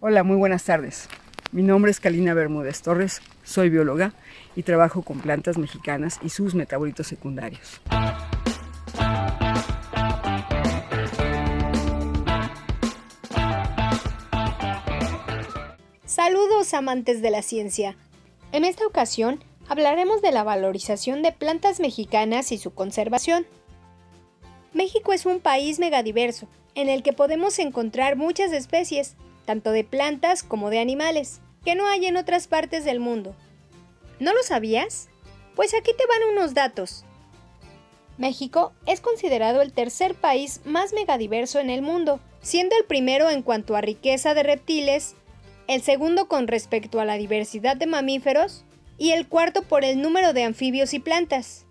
Hola, muy buenas tardes. Mi nombre es Kalina Bermúdez Torres, soy bióloga y trabajo con plantas mexicanas y sus metabolitos secundarios. Saludos amantes de la ciencia. En esta ocasión hablaremos de la valorización de plantas mexicanas y su conservación. México es un país megadiverso, en el que podemos encontrar muchas especies, tanto de plantas como de animales, que no hay en otras partes del mundo. ¿No lo sabías? Pues aquí te van unos datos. México es considerado el tercer país más megadiverso en el mundo, siendo el primero en cuanto a riqueza de reptiles, el segundo con respecto a la diversidad de mamíferos y el cuarto por el número de anfibios y plantas.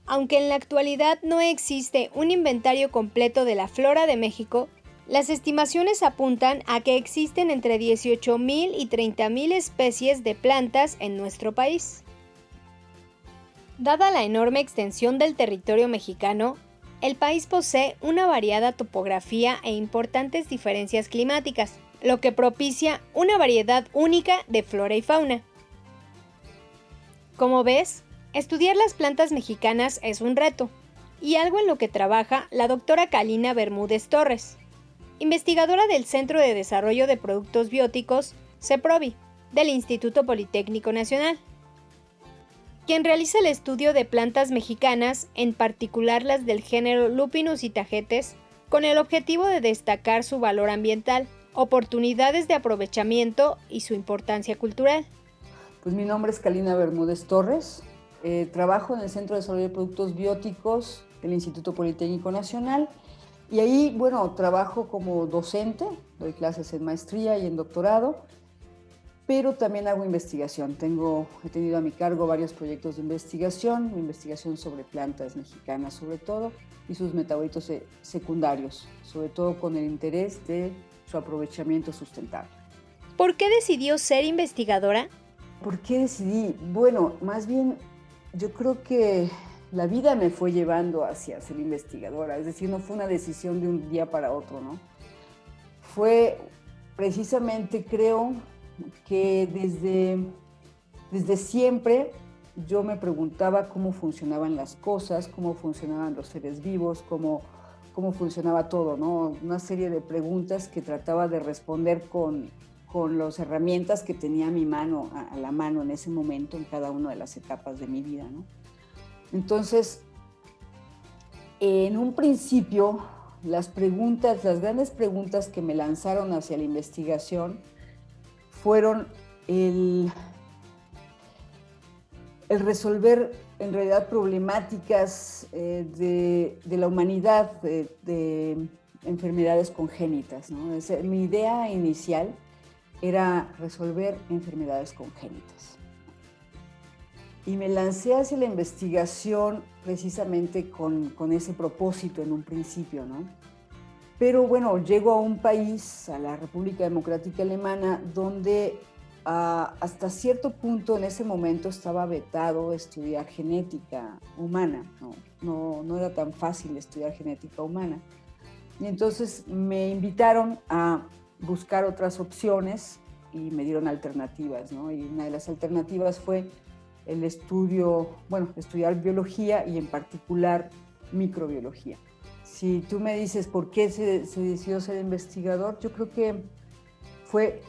Aunque en la actualidad no existe un inventario completo de la flora de México, las estimaciones apuntan a que existen entre 18,000 y 30,000 especies de plantas en nuestro país. Dada la enorme extensión del territorio mexicano, el país posee una variada topografía e importantes diferencias climáticas, lo que propicia una variedad única de flora y fauna. Como ves, estudiar las plantas mexicanas es un reto, y algo en lo que trabaja la doctora Kalina Bermúdez Torres, investigadora del Centro de Desarrollo de Productos Bióticos, CEPROBI, del Instituto Politécnico Nacional, quien realiza el estudio de plantas mexicanas, en particular las del género Lupinus y Tagetes, con el objetivo de destacar su valor ambiental, oportunidades de aprovechamiento y su importancia cultural. Pues mi nombre es Kalina Bermúdez Torres, trabajo en el Centro de Desarrollo de Productos Bióticos del Instituto Politécnico Nacional y ahí, trabajo como docente, doy clases en maestría y en doctorado, pero también hago investigación. He tenido a mi cargo varios proyectos de investigación sobre plantas mexicanas sobre todo, y sus metabolitos secundarios, sobre todo con el interés de su aprovechamiento sustentable. ¿Por qué decidió ser investigadora? ¿Por qué decidí? Bueno, más bien yo creo que la vida me fue llevando hacia ser investigadora, es decir, no fue una decisión de un día para otro, ¿no? Fue precisamente, creo, que desde siempre yo me preguntaba cómo funcionaban las cosas, cómo funcionaban los seres vivos, cómo funcionaba todo, ¿no? Una serie de preguntas que trataba de responder con las herramientas que tenía a la mano en ese momento, en cada una de las etapas de mi vida, ¿no? Entonces, en un principio, las grandes preguntas que me lanzaron hacia la investigación fueron el resolver en realidad problemáticas de la humanidad, de enfermedades congénitas, ¿no? Mi idea inicial era resolver enfermedades congénitas. Y me lancé hacia la investigación precisamente con ese propósito en un principio, ¿no? Pero bueno, llego a un país, a la República Democrática Alemana, donde hasta cierto punto en ese momento estaba vetado estudiar genética humana, no era tan fácil estudiar genética humana. Y entonces me invitaron a buscar otras opciones y me dieron alternativas, ¿no? Y una de las alternativas fue estudiar biología y en particular microbiología. Si tú me dices por qué se decidió ser investigador, yo creo que fue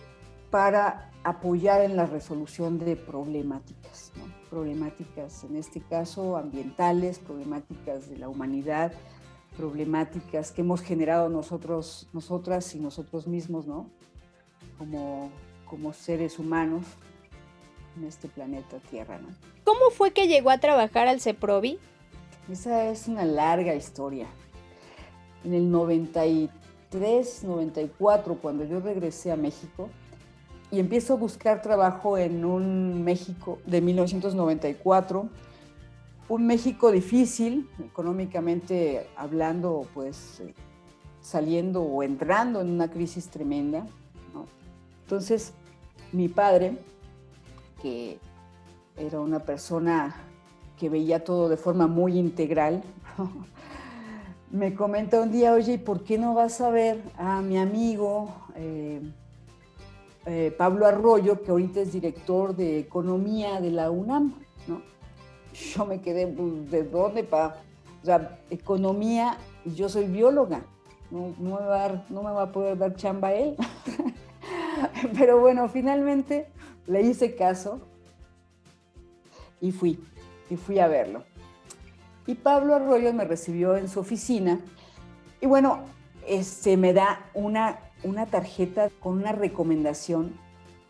para apoyar en la resolución de problemáticas, ¿no? Problemáticas, en este caso, ambientales, problemáticas de la humanidad, problemáticas que hemos generado nosotras y nosotros mismos, ¿no? Como seres humanos en este planeta Tierra, ¿no? ¿Cómo fue que llegó a trabajar al CEPROBI? Esa es una larga historia. En el 93, 94, cuando yo regresé a México y empiezo a buscar trabajo en un México de 1994, un México difícil, económicamente hablando, pues saliendo o entrando en una crisis tremenda, ¿no? Entonces, mi padre, que era una persona que veía todo de forma muy integral, ¿no? me comenta un día, oye, ¿y por qué no vas a ver a mi amigo Pablo Arroyo, que ahorita es director de Economía de la UNAM, ¿no? Yo me quedé, pues, ¿de dónde, pa? O sea, Economía, y yo soy bióloga, no me va a poder dar chamba él. Pero bueno, finalmente le hice caso y fui a verlo. Y Pablo Arroyo me recibió en su oficina y bueno, me da una tarjeta con una recomendación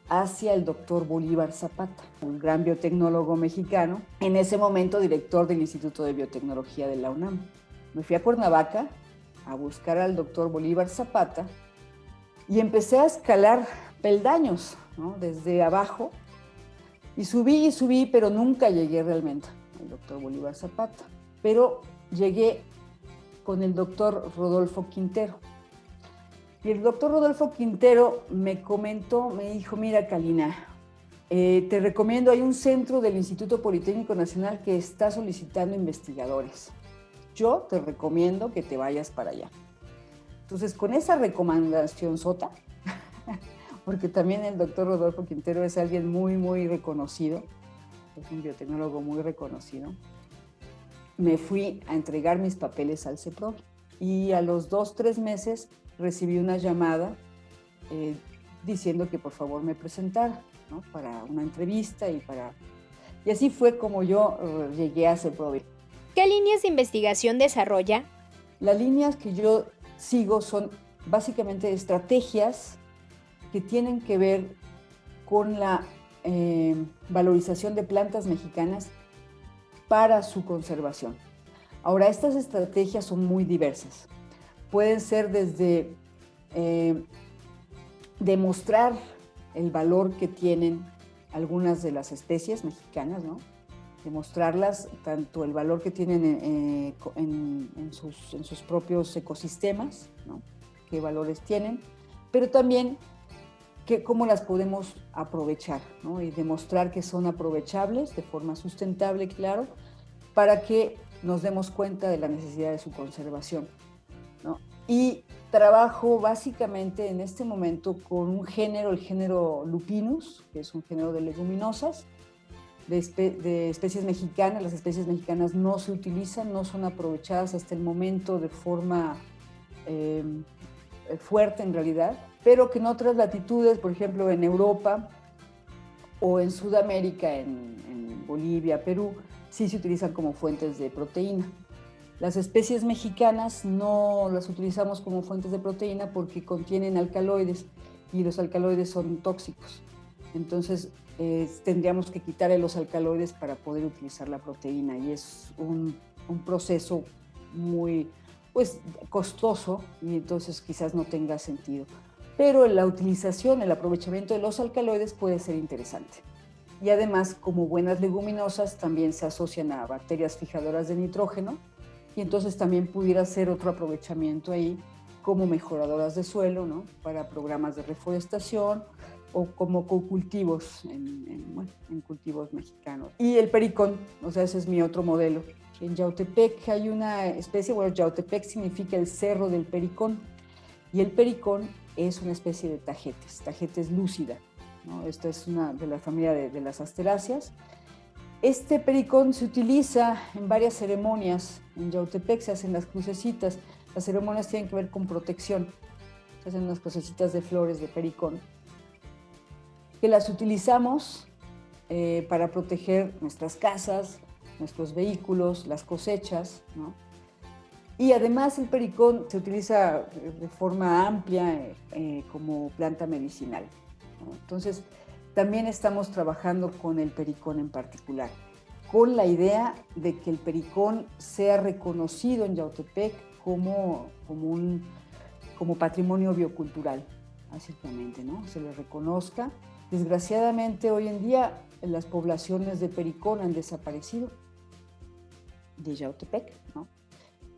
hacia el doctor Bolívar Zapata, un gran biotecnólogo mexicano, en ese momento director del Instituto de Biotecnología de la UNAM. Me fui a Cuernavaca a buscar al doctor Bolívar Zapata y empecé a escalar peldaños, ¿no? Desde abajo, y subí, pero nunca llegué realmente al doctor Bolívar Zapata. Pero llegué con el doctor Rodolfo Quintero. Y el doctor Rodolfo Quintero me comentó, me dijo, mira, Kalina, te recomiendo, hay un centro del Instituto Politécnico Nacional que está solicitando investigadores. Yo te recomiendo que te vayas para allá. Entonces, con esa recomendación sota, porque también el doctor Rodolfo Quintero es alguien muy, muy reconocido, es un biotecnólogo muy reconocido, me fui a entregar mis papeles al CEPROBI. Y a los 2-3 meses recibí una llamada diciendo que por favor me presentara, ¿no? Para una entrevista y así fue como yo llegué a CEPROBI. ¿Qué líneas de investigación desarrolla? Las líneas que yo sigo son básicamente estrategias que tienen que ver con la valorización de plantas mexicanas para su conservación. Ahora, estas estrategias son muy diversas. Pueden ser desde demostrar el valor que tienen algunas de las especies mexicanas, ¿no? Demostrarlas, tanto el valor que tienen en sus propios ecosistemas, ¿no? Qué valores tienen, pero también cómo las podemos aprovechar, ¿no? Y demostrar que son aprovechables de forma sustentable, claro, para que nos demos cuenta de la necesidad de su conservación, ¿no? Y trabajo básicamente en este momento con un género, el género Lupinus, que es un género de leguminosas, de especies mexicanas. Las especies mexicanas no se utilizan, no son aprovechadas hasta el momento de forma fuerte en realidad, pero que en otras latitudes, por ejemplo en Europa o en Sudamérica, en Bolivia, Perú, sí se utilizan como fuentes de proteína. Las especies mexicanas no las utilizamos como fuentes de proteína porque contienen alcaloides y los alcaloides son tóxicos. Entonces tendríamos que quitarle los alcaloides para poder utilizar la proteína y es un proceso muy costoso y entonces quizás no tenga sentido. Pero la utilización, el aprovechamiento de los alcaloides puede ser interesante. Y además, como buenas leguminosas, también se asocian a bacterias fijadoras de nitrógeno y entonces también pudiera ser otro aprovechamiento ahí como mejoradoras de suelo, ¿no? Para programas de reforestación o como cocultivos en cultivos mexicanos. Y el pericón, o sea, ese es mi otro modelo. En Yautepec hay una especie, bueno, Yautepec significa el cerro del pericón, y el pericón es una especie de tagetes lúcida, ¿no? Esta es una de la familia de las asteráceas. Este pericón se utiliza en varias ceremonias. En Yautepec se hacen las crucecitas. Las ceremonias tienen que ver con protección. Se hacen unas crucecitas de flores de pericón, que las utilizamos para proteger nuestras casas, nuestros vehículos, las cosechas, ¿no? Y además el pericón se utiliza de forma amplia como planta medicinal, ¿no? Entonces, también estamos trabajando con el pericón en particular, con la idea de que el pericón sea reconocido en Yautepec como patrimonio biocultural, básicamente, ¿no? Se le reconozca. Desgraciadamente, hoy en día, las poblaciones de pericón han desaparecido de Yautepec, ¿no?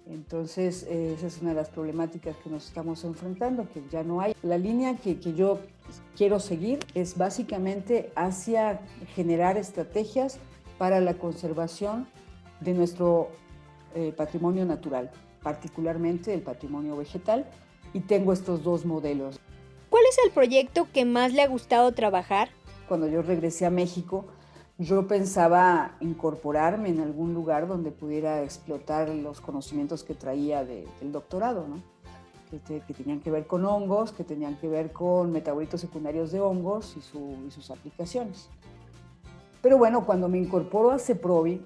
Entonces, esa es una de las problemáticas que nos estamos enfrentando, que ya no hay. La línea que yo quiero seguir es básicamente hacia generar estrategias para la conservación de nuestro patrimonio natural. particularmente del patrimonio vegetal, y tengo estos dos modelos. ¿Cuál es el proyecto que más le ha gustado trabajar? Cuando yo regresé a México, yo pensaba incorporarme en algún lugar donde pudiera explotar los conocimientos que traía del doctorado, ¿no? Que tenían que ver con hongos, que tenían que ver con metabolitos secundarios de hongos y sus aplicaciones. Pero bueno, cuando me incorporo a CEPROVI,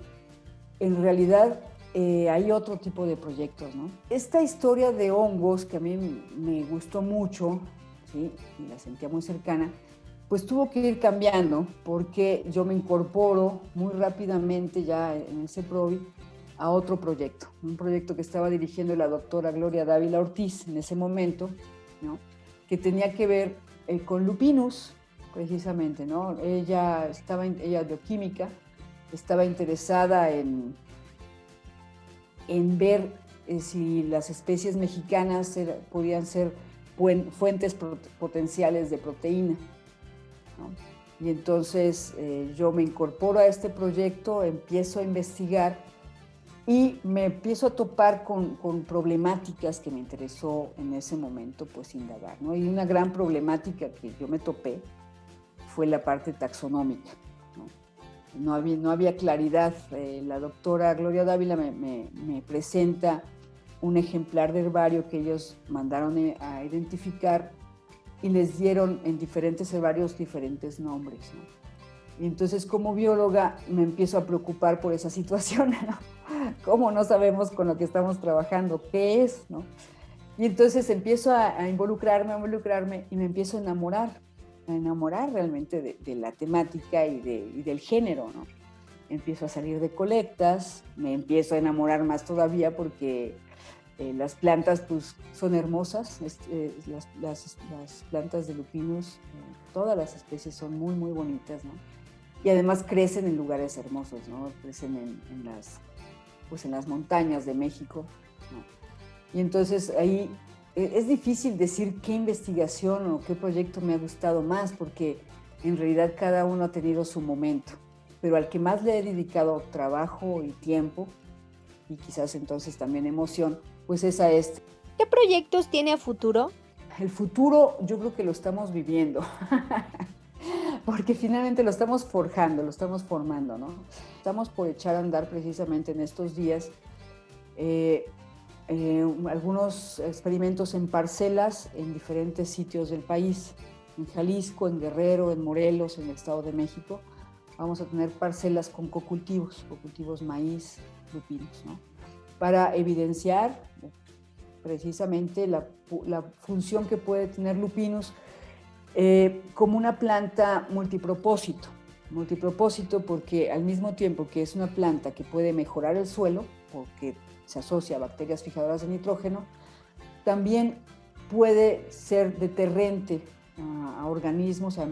en realidad hay otro tipo de proyectos, ¿no? Esta historia de hongos que a mí me gustó mucho, ¿sí? Y la sentía muy cercana, pues tuvo que ir cambiando porque yo me incorporo muy rápidamente ya en el CEPROVI a otro proyecto, un proyecto que estaba dirigiendo la doctora Gloria Dávila Ortiz en ese momento, ¿no? Que tenía que ver con lupinus, precisamente, ¿no? Ella es bioquímica, estaba interesada en ver si las especies mexicanas podían ser fuentes potenciales de proteína, ¿no? Y entonces yo me incorporo a este proyecto, empiezo a investigar y me empiezo a topar con problemáticas que me interesó en ese momento pues indagar, ¿no? Y una gran problemática que yo me topé fue la parte taxonómica, ¿no? No había claridad. La doctora Gloria Dávila me presenta un ejemplar de herbario que ellos mandaron a identificar y les dieron en diferentes herbarios diferentes nombres, ¿no? Y entonces como bióloga me empiezo a preocupar por esa situación, ¿no? ¿Cómo no sabemos con lo que estamos trabajando qué es, ¿no? Y entonces empiezo a involucrarme y me empiezo a enamorar realmente de la temática y del género, ¿no? Empiezo a salir de colectas, me empiezo a enamorar más todavía porque las plantas pues, son hermosas, las plantas de lupinus, todas las especies son muy, muy bonitas, ¿no? Y además crecen en lugares hermosos, ¿no? Crecen en las montañas de México, ¿no? Y entonces ahí es difícil decir qué investigación o qué proyecto me ha gustado más, porque en realidad cada uno ha tenido su momento, pero al que más le he dedicado trabajo y tiempo, y quizás entonces también emoción, pues es a este. ¿Qué proyectos tiene a futuro? El futuro yo creo que lo estamos viviendo, porque finalmente lo estamos forjando, lo estamos formando, ¿no? Estamos por echar a andar precisamente en estos días algunos experimentos en parcelas en diferentes sitios del país, en Jalisco, en Guerrero, en Morelos, en el Estado de México. Vamos a tener parcelas con cocultivos maíz, lupinos, ¿no? Para evidenciar precisamente la función que puede tener lupinus como una planta multipropósito porque al mismo tiempo que es una planta que puede mejorar el suelo, porque se asocia a bacterias fijadoras de nitrógeno, también puede ser deterrente a organismos, a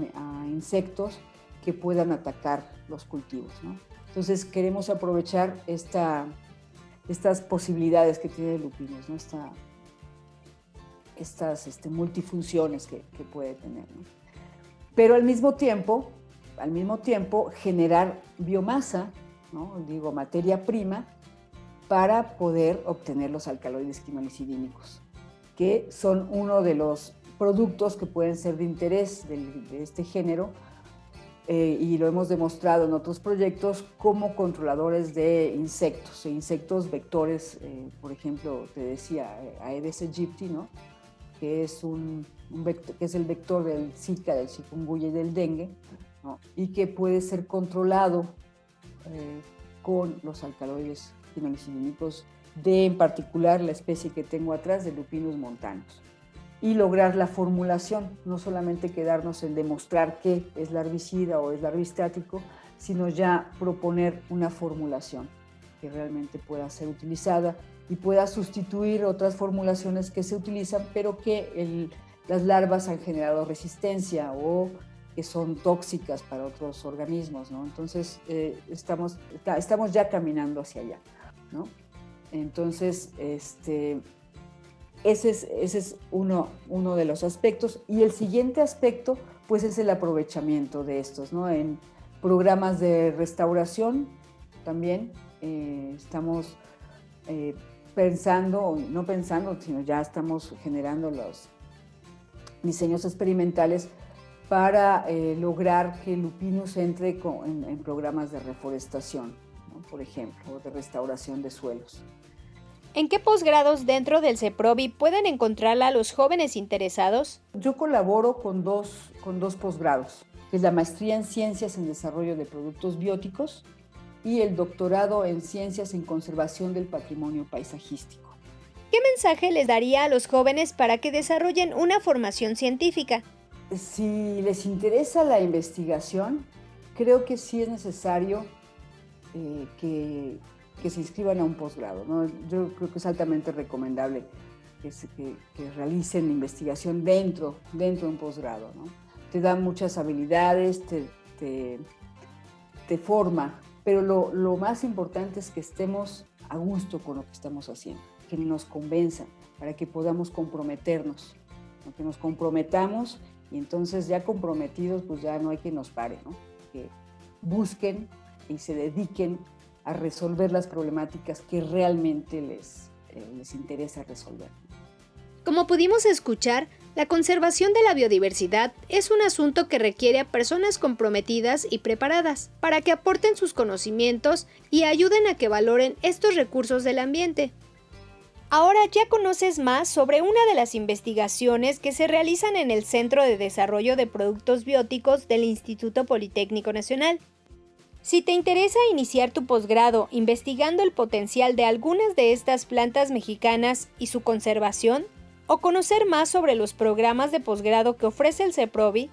insectos que puedan atacar los cultivos, ¿no? Entonces queremos aprovechar estas posibilidades que tiene el lupinus, ¿no? Estas multifunciones que puede tener, ¿no? Pero al mismo tiempo generar biomasa, ¿no? Digo, materia prima, para poder obtener los alcaloides quinolicidínicos, que son uno de los productos que pueden ser de interés de este género, y lo hemos demostrado en otros proyectos como controladores de insectos vectores, por ejemplo, te decía, Aedes aegypti, ¿no? Que es que es el vector del Zika, del chikungunya y del dengue, ¿no? Y que puede ser controlado con los alcaloides quinolicidínicos en particular la especie que tengo atrás, de Lupinus montanus, y lograr la formulación, no solamente quedarnos en demostrar qué es larvicida o es larvistático, sino ya proponer una formulación que realmente pueda ser utilizada y pueda sustituir otras formulaciones que se utilizan, pero que las larvas han generado resistencia o que son tóxicas para otros organismos, ¿no? Entonces, estamos ya caminando hacia allá, ¿no? Entonces, ese es uno de los aspectos. Y el siguiente aspecto, pues, es el aprovechamiento de estos, ¿no? En programas de restauración también estamos pensando, no pensando, sino ya estamos generando los diseños experimentales para lograr que Lupinus entre en programas de reforestación, ¿no? Por ejemplo, o de restauración de suelos. ¿En qué posgrados dentro del CEPROBI pueden encontrarla los jóvenes interesados? Yo colaboro con dos posgrados, que es la maestría en Ciencias en Desarrollo de Productos Bióticos y el doctorado en Ciencias en Conservación del Patrimonio Paisajístico. ¿Qué mensaje les daría a los jóvenes para que desarrollen una formación científica? Si les interesa la investigación, creo que sí es necesario que se inscriban a un posgrado, ¿no? Yo creo que es altamente recomendable que realicen investigación dentro de un posgrado, ¿no? Te da muchas habilidades, te forma, pero lo más importante es que estemos a gusto con lo que estamos haciendo, que nos convenza, para que podamos comprometernos, ¿no? Que nos comprometamos y entonces ya comprometidos, pues ya no hay quien nos pare, ¿no? Que busquen y se dediquen a resolver las problemáticas que realmente les interesa resolver. Como pudimos escuchar, la conservación de la biodiversidad es un asunto que requiere a personas comprometidas y preparadas para que aporten sus conocimientos y ayuden a que valoren estos recursos del ambiente. Ahora ya conoces más sobre una de las investigaciones que se realizan en el Centro de Desarrollo de Productos Bióticos del Instituto Politécnico Nacional. Si te interesa iniciar tu posgrado investigando el potencial de algunas de estas plantas mexicanas y su conservación, o conocer más sobre los programas de posgrado que ofrece el CEPROBI,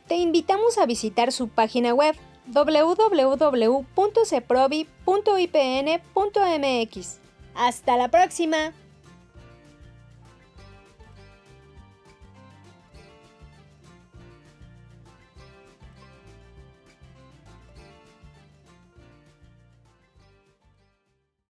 te invitamos a visitar su página web www.ceprobi.ipn.mx. ¡Hasta la próxima!